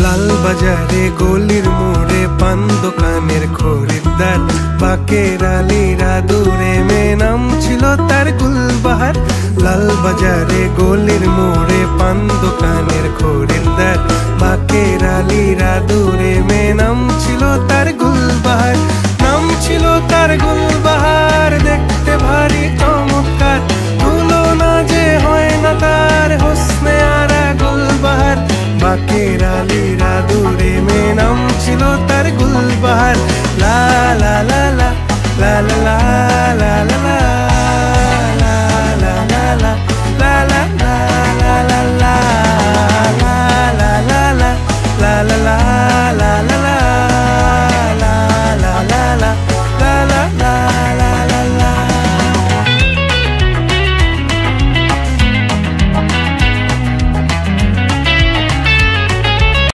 লাল বাজারে গলির মোড়ে পান দোকানের খরিদ্দার, বাকের আলীরা দূরে মেয়ে নাম ছিল তার গুলবাহার। লাল বাজারে গলির মোড়ে পান দোকানের খরিদ্দার, বাকের আলীরা দূরে মেয়ে নাম ছিল তার গুলবাহার। নাম ছিল তার গুলবাহার, দেখতে ভারী চমৎকার, তুলনা যে হয় না তার হোসনে আরা গুলবাহার। বাকের আলীরা দূরে মেয়ে নাম ছিল তার গুলবাহার। লা লা লা লা লা লা